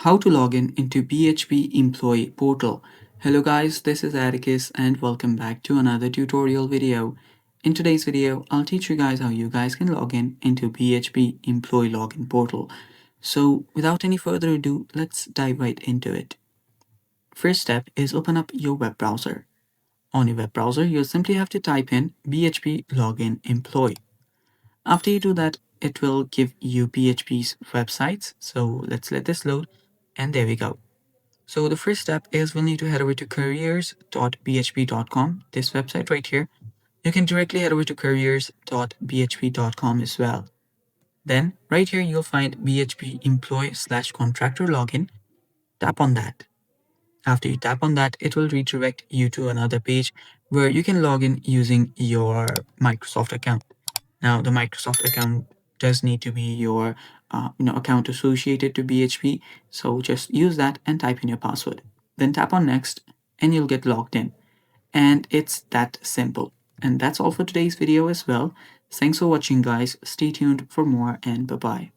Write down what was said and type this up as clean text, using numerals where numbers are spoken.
How to log in into BHP Employee Portal. Hello guys, this is Atticus and welcome back to another tutorial video. In today's video, I'll teach you guys how you guys can log in into BHP Employee Login Portal. So without any further ado, let's dive right into it. First step is open up your web browser. On your web browser, you'll simply have to type in BHP Login Employee. After you do that, it will give you BHP's websites. So let's let this load, and there we go. So the first step is we'll need to head over to careers.bhp.com, this website right here. You can directly head over to careers.bhp.com as well. Then right here you'll find BHP employee/contractor login. Tap on that. After you tap on that, it will redirect you to another page where you can log in using your Microsoft account. Now, the Microsoft account does need to be your account associated to BHP. So just use that and type in your password. Then tap on next and you'll get logged in. And it's that simple. And that's all for today's video as well. Thanks for watching guys. Stay tuned for more and bye-bye.